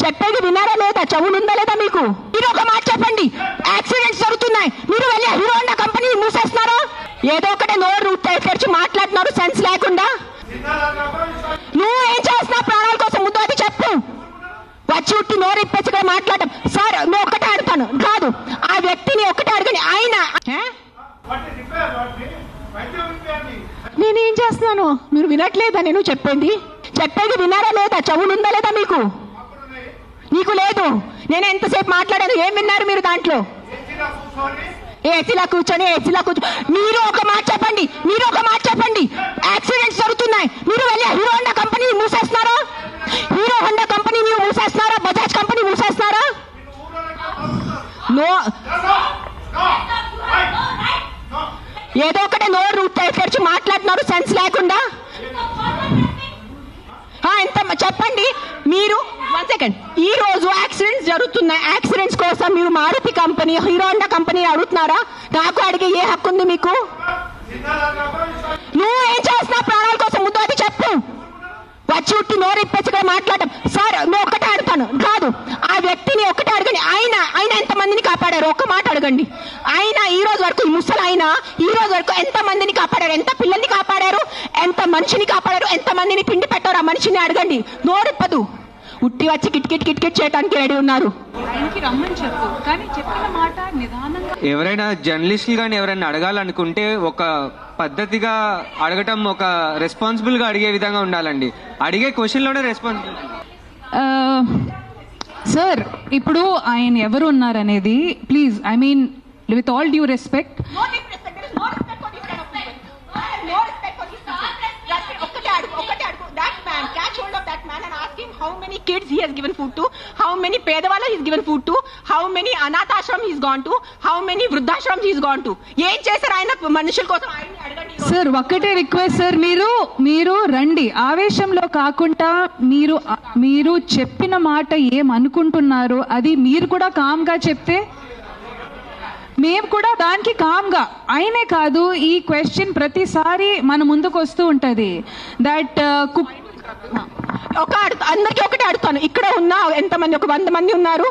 చెప్పేది వినారా లేదా? చెవులు ఉందా లేదా మీకు? మీరు ఒక మాట చెప్పండి. యాక్సిడెంట్స్ జరుగుతున్నాయి, మీరు వెళ్ళి హీరో హోండా కంపెనీ మూసేస్తున్నారా? ఏదో ఒకటే నోరు తెరిచి మాట్లాడుతున్నారు సెన్స్ లేకుండా. నువ్వు ఏం చేస్తున్నావు ప్రాణాల కోసం? ముందు అది చెప్పు. వచ్చి ఉట్టి నోరు ఇప్పేసి కూడా మాట్లాడటం. సార్ నువ్వు ఒక్కటే అడుగుతాను కాదు, ఆ వ్యక్తిని ఒక్కటే అడగని. ఆయన నేనేం చేస్తున్నాను? మీరు వినట్లేదా నేను చెప్పేది? చెప్పేది వినారా లేదా? చెవులు ఉందా లేదా మీకు? నీకు లేదు. నేను ఎంతసేపు మాట్లాడాను, ఏం విన్నారు మీరు దాంట్లో? ఏసీలా కూర్చొని మీరు ఒక మాట చెప్పండి. మీరు ఒక మాట చెప్పండి. యాక్సిడెంట్స్ జరుగుతున్నాయి, మీరు వెళ్ళి హీరో హోండా కంపెనీ మూసేస్తున్నారా? హీరో హోండా కంపెనీ మీరు మూసేస్తున్నారా? బజాజ్ కంపెనీ మూసేస్తున్నారా? నో, ఏదో ఒకటే నోరు తెరిచి మాట్లాడుతున్నారు సెన్స్ లేకుండా. ఎంత చెప్పండి మీరు. 1 సెకండ్. ఈ రోజు యాక్సిడెంట్స్ జరుగుతున్నాయి, యాక్సిడెంట్స్ కోసం మీరు Maruti company Hero Honda company అడుగుతున్నారా? నాకు అడిగే ఏ హక్కు ఉంది మీకు? నువ్వు ఏం చేస్తున్నావు ప్రాణాల కోసం? ముందు అది చెప్పు. వచ్చి ఉట్టి నోరు ఇప్పేసి కూడా మాట్లాడటం. సార్ నువ్వు ఒక్కటే అడుగుతాను కాదు, ఆ వ్యక్తిని ఒక్కటే అడగండి. ఆయన ఎంతమందిని కాపాడారు? ఒక్క మాట అడగండి. ఆయన ఈ రోజు వరకు, ఈ ముసలి ఆయన ఈ రోజు వరకు ఎంత మందిని కాపాడారు? ఎంత పిల్లల్ని కాపాడారు? ఎంత మనిషిని కాపాడారు? ఎంత మందిని తిండి పెట్టారు? ఆ మనిషిని అడగండి. నోరిప్పదు. ఉట్టి వచ్చి కిట్కిట్ చేయడానికి రెడీ ఉన్నారు. ఆయనకి రమ్మని చెప్పు, కానీ చెప్పిన మాట నిదానంగా. ఎవరైనా జర్నలిస్టులు కానీ ఎవరైనా అడగాలనుకుంటే ఒక పద్ధతిగా అడగటం, ఒక రెస్పాన్సిబుల్ గా అడిగే విధంగా ఉండాలండి. అడిగే క్వశ్చన్ లోనే రెస్పాన్సిబుల్. సార్ ఇప్పుడు ఆయన ఎవరు ఉన్నారనేది please, I mean with all due respect, how many kids he has given food to, how many pedavalla he has given food to, how many anathashram he has gone to, how many vruddhashram he has gone to. ఏం చేశారు ఆయన మనుషుల కోసం? ఆయన్ని అడగండి. Sir ఒక్కటే request sir, మీరు రండి, ఆవేశంలో కాకుండా మీరు చెప్పిన మాట ఏమనుకుంటున్నారో అది మీరు కూడా కామ్ గా చెప్తే మేము కూడా దానికి కామ్గా. ఆయనే కాదు, ఈ క్వశ్చన్ ప్రతిసారి మన ముందుకు వస్తూ ఉంటది. దట్ అందరికీ ఒకటే అడుగుతాను. ఇక్కడ ఉన్న ఎంతమంది, ఒక 100 మంది ఉన్నారు.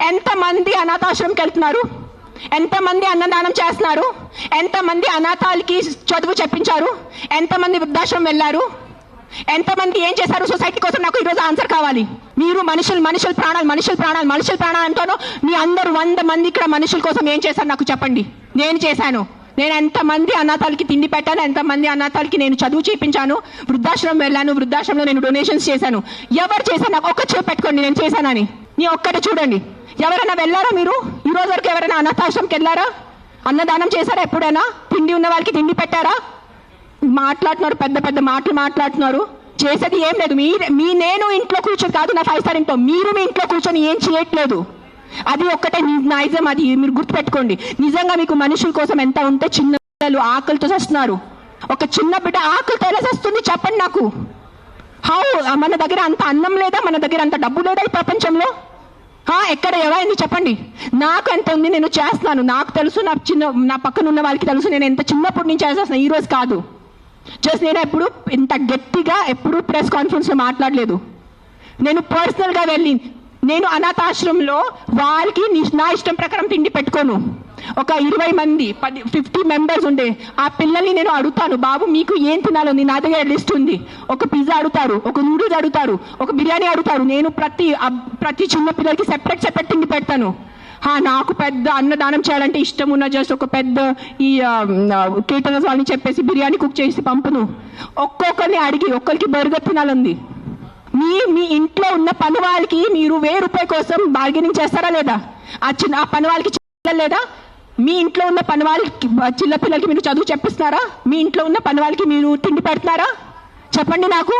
ఎంతమంది అనాథాశ్రమంకి వెళ్తున్నారు? ఎంతమంది అన్నదానం చేస్తున్నారు? ఎంతమంది అనాథాలకి చదువు చెప్పించారు? ఎంతమంది వృద్ధాశ్రమం వెళ్ళారు? ఎంతమంది ఏం చేశారు సొసైటీ కోసం? నాకు ఈరోజు ఆన్సర్ కావాలి. మీరు మనుషుల ప్రాణాలు అంటాను. మీ అందరూ 100 మంది ఇక్కడ మనుషుల కోసం ఏం చేశారు నాకు చెప్పండి. నేను చేశాను. నేను ఎంతమంది అనాథాలకి తిండి పెట్టాను, ఎంతమంది అనాథాలకి నేను చదువు చేయించాను, వృద్ధాశ్రమం వెళ్ళాను, వృద్ధాశ్రమంలో నేను డొనేషన్స్ చేశాను. ఎవరు చేశాను? నాకు ఒక్క చేయి పెట్టుకోండి నేను చేశానని. నీ ఒక్కటే చూడండి. ఎవరైనా వెళ్ళారా మీరు? ఈ రోజు వరకు ఎవరైనా అనాథాశ్రమంకి వెళ్ళారా? అన్నదానం చేశారా? ఎప్పుడైనా తిండి ఉన్న వాళ్ళకి తిండి పెట్టారా? మాట్లాడుతున్నారు, పెద్ద పెద్ద మాటలు మాట్లాడుతున్నారు. చేసేది ఏం లేదు. నేను ఇంట్లో కూర్చొని కాదు, నా 5 స్టార్ ఇంట్లో, మీరు మీ ఇంట్లో కూర్చొని ఏం చేయట్లేదు. అది ఒక్కటే నైజం. అది మీరు గుర్తుపెట్టుకోండి. నిజంగా మీకు మనుషుల కోసం ఎంత ఉంటే, చిన్న పిల్లలు ఆకలితో వస్తున్నారు. ఒక చిన్న బిడ్డ ఆకలితో ఎలా వస్తుంది చెప్పండి నాకు. మన దగ్గర అంత అన్నం లేదా? మన దగ్గర అంత డబ్బు లేదా ఈ ప్రపంచంలో? ఎక్కడ ఎవరైంది చెప్పండి. నాకు ఎంత ఉంది, నేను చేస్తున్నాను. నాకు తెలుసు, నా పక్కన ఉన్న వాళ్ళకి తెలుసు. నేను ఎంత చిన్నప్పటి నుంచి చేసేస్తున్నాను, ఈ రోజు కాదు. జస్ట్ నేను ఎప్పుడు ఇంత గట్టిగా ఎప్పుడు ప్రెస్ కాన్ఫరెన్స్ లో మాట్లాడలేదు. నేను పర్సనల్ గా వెళ్ళి, నేను అనాథాశ్రమంలో వాళ్ళకి నా ఇష్టం ప్రకారం తిండి పెట్టుకోను. ఒక 20 మంది 50 మెంబర్స్ ఉండే ఆ పిల్లల్ని నేను అడుగుతాను, బాబు మీకు ఏం తినాలో? నా దగ్గర లిస్ట్ ఉంది. ఒక పిజ్జా అడుగుతారు, ఒక నూడిల్స్ అడుగుతారు, ఒక బిర్యానీ అడుగుతారు. నేను ప్రతి చిన్న పిల్లలకి సెపరేట్ తిండి పెడతాను. నాకు పెద్ద అన్నదానం చేయాలంటే ఇష్టం ఉన్న జస్ట్ ఒక పెద్ద ఈ కేటరర్స్ వాళ్ళని చెప్పేసి బిర్యానీ కుక్ చేసి పంపును. ఒక్కొక్కరిని అడిగి ఒక్కరికి బర్గర్ తినాలంది. మీ ఇంట్లో ఉన్న పని వాళ్ళకి మీరు ₹1000 కోసం బార్గెనింగ్ చేస్తారా లేదా? ఆ పని వాళ్ళకి లేదా? మీ ఇంట్లో ఉన్న పని వాళ్ళకి, చిన్న పిల్లలకి మీరు చదువు చెప్పిస్తున్నారా? మీ ఇంట్లో ఉన్న పని వాళ్ళకి మీరు తిండి పెడుతున్నారా? చెప్పండి నాకు.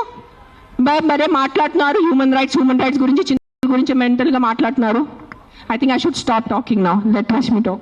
మరే మాట్లాడుతున్నారు హ్యూమన్ రైట్స్ గురించి, చిన్న గురించి మెంటల్ గా మాట్లాడుతున్నారు. I think I should stop talking now. Let Rashmi talk.